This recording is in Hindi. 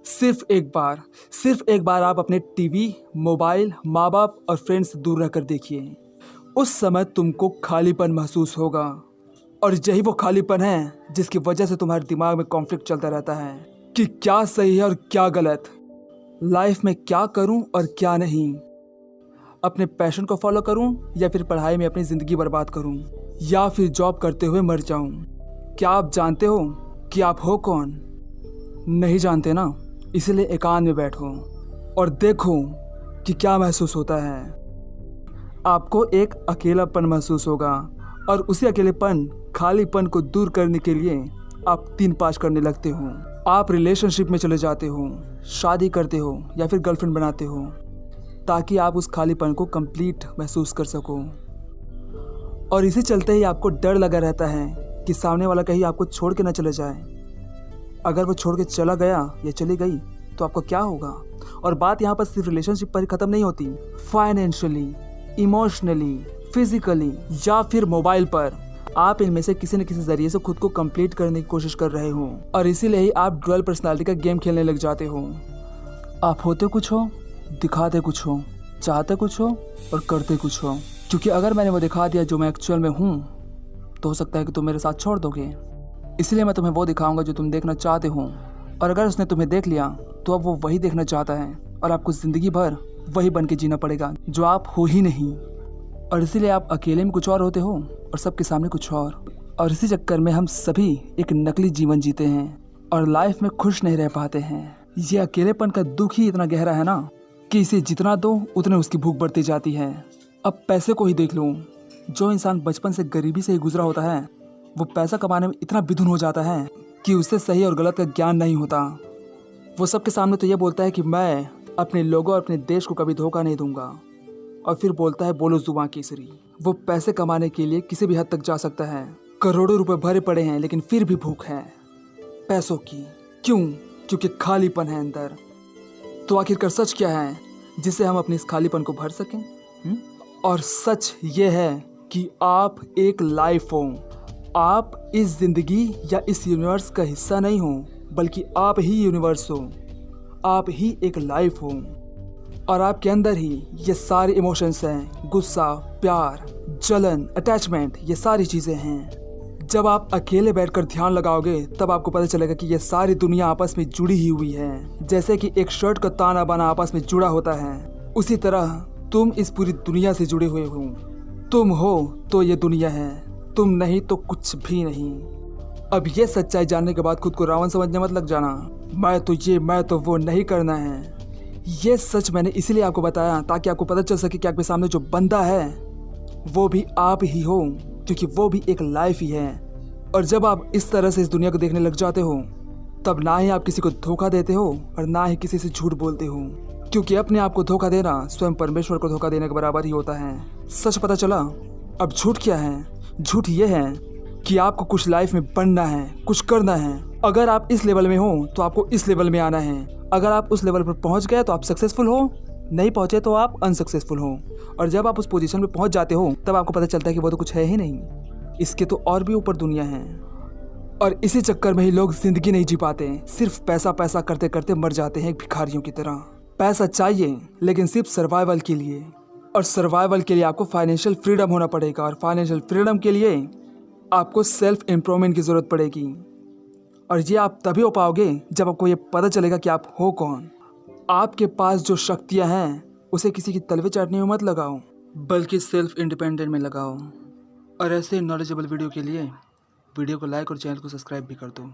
सिर्फ एक बार आप अपने टीवी, मोबाइल, माँ बाप और फ्रेंड्स से दूर रहकर देखिए। उस समय तुमको खालीपन महसूस होगा और यही वो खालीपन है जिसकी वजह से तुम्हारे दिमाग में कॉन्फ्लिक्ट चलता रहता है कि क्या सही है और क्या गलत, लाइफ में क्या करूं और क्या नहीं, अपने पैशन को फॉलो करूं या फिर पढ़ाई में अपनी ज़िंदगी बर्बाद करूं या फिर जॉब करते हुए मर जाऊं। क्या आप जानते हो कि आप हो कौन? नहीं जानते ना, इसलिए एकांत में बैठो और देखो कि क्या महसूस होता है। आपको एक अकेलापन महसूस होगा और उसी अकेलेपन, खालीपन को दूर करने के लिए आप 3-5 करने लगते हो। आप रिलेशनशिप में चले जाते हो, शादी करते हो या फिर गर्लफ्रेंड बनाते हो ताकि आप उस खालीपन को कंप्लीट महसूस कर सको। और इसी चलते ही आपको डर लगा रहता है कि सामने वाला कहीं आपको छोड़ के ना चले जाए। अगर वो छोड़ के चला गया या चली गई तो आपको क्या होगा? और बात यहाँ पर सिर्फ रिलेशनशिप पर ही ख़त्म नहीं होती। फाइनेंशियली, इमोशनली, फिजिकली या फिर मोबाइल पर आप इनमें से किसी न किसी जरिए से खुद को कंप्लीट करने की कोशिश कर रहे हो और इसीलिए ही आप ड्यूअल पर्सनालिटी का गेम खेलने लग जाते हो। आप होते कुछ हो, दिखाते कुछ हो, चाहते कुछ हो और करते कुछ हो। क्योंकि अगर मैंने वो दिखा दिया जो मैं एक्चुअल में हूँ तो हो सकता है कि तुम मेरे साथ छोड़ दोगे। इसलिए मैं तुम्हें वो दिखाऊंगा जो तुम देखना चाहते हो, और अगर उसने तुम्हें देख लिया तो अब वो वही देखना चाहता है और आपको ज़िंदगी भर वही बन के जीना पड़ेगा जो आप हो ही नहीं। और इसीलिए आप अकेले में कुछ और होते हो और सबके सामने कुछ और इसी चक्कर में हम सभी एक नकली जीवन जीते हैं और लाइफ में खुश नहीं रह पाते हैं। ये अकेलेपन का दुख ही इतना गहरा है ना कि इसे जितना दो उतने उसकी भूख बढ़ती जाती है। अब पैसे को ही देख लो, जो इंसान बचपन से गरीबी से ही गुजरा होता है वो पैसा कमाने में इतना विधुन हो जाता है कि उसे सही और गलत का ज्ञान नहीं होता। वो सबके सामने तो ये बोलता है कि मैं अपने लोगों और अपने देश को कभी धोखा नहीं दूंगा, और फिर बोलता है बोलो जुबान केसरी। वो पैसे कमाने के लिए किसी भी हद तक जा सकता है, करोड़ों रुपए भरे पड़े हैं लेकिन फिर भी भूख है पैसों की। क्यों? क्योंकि खालीपन है अंदर। तो आखिरकार सच क्या है जिससे हम अपने इस खालीपन को भर सकें? और सच ये है कि आप एक लाइफ हो। आप इस जिंदगी या इस यूनिवर्स का हिस्सा नहीं हो, बल्कि आप ही यूनिवर्स हो। आप ही एक लाइफ हो और आपके अंदर ही ये सारे इमोशंस हैं। गुस्सा, प्यार, जलन, अटैचमेंट, ये सारी चीज़ें हैं। जब आप अकेले बैठकर ध्यान लगाओगे तब आपको पता चलेगा कि ये सारी दुनिया आपस में जुड़ी ही हुई है। जैसे कि एक शर्ट का ताना बाना आपस में जुड़ा होता है, उसी तरह तुम इस पूरी दुनिया से जुड़े हुए हो। तुम हो तो ये दुनिया है, तुम नहीं तो कुछ भी नहीं। अब ये सच्चाई जानने के बाद खुद को रावण समझने मत लग जाना। मैं तो ये, मैं तो वो नहीं करना है। ये सच मैंने इसीलिए आपको बताया ताकि आपको पता चल सके कि आपके सामने जो बंदा है वो भी आप ही हो, क्योंकि वो भी एक लाइफ ही है। और जब आप इस तरह से इस दुनिया को देखने लग जाते हो तब ना ही आप किसी को धोखा देते हो और ना ही किसी से झूठ बोलते हो, क्योंकि अपने आप को धोखा देना स्वयं परमेश्वर को धोखा देने के बराबर ही होता है। सच पता चला? अब झूठ क्या है? झूठ ये है कि आपको कुछ लाइफ में बनना है, कुछ करना है। अगर आप इस लेवल में हो तो आपको इस लेवल में आना है। अगर आप उस लेवल पर पहुंच गए तो आप सक्सेसफुल हो, नहीं पहुंचे तो आप अनसक्सेसफुल हो। और जब आप उस पोजीशन पे पहुंच जाते हो तब आपको पता चलता है कि वो तो कुछ है ही नहीं, इसके तो और भी ऊपर दुनिया है। और इसी चक्कर में ही लोग जिंदगी नहीं जी पाते, सिर्फ पैसा पैसा करते करते मर जाते हैं भिखारियों की तरह। पैसा चाहिए लेकिन सिर्फ सर्वाइवल के लिए, और सर्वाइवल के लिए आपको फाइनेंशियल फ्रीडम होना पड़ेगा, और फाइनेंशियल फ्रीडम के लिए आपको सेल्फ इम्प्रूवमेंट की ज़रूरत पड़ेगी। और ये आप तभी हो पाओगे जब आपको ये पता चलेगा कि आप हो कौन। आपके पास जो शक्तियाँ हैं उसे किसी की तलवे चाटने में मत लगाओ, बल्कि सेल्फ इंडिपेंडेंट में लगाओ। और ऐसे नॉलेजेबल वीडियो के लिए वीडियो को लाइक और चैनल को सब्सक्राइब भी कर दो।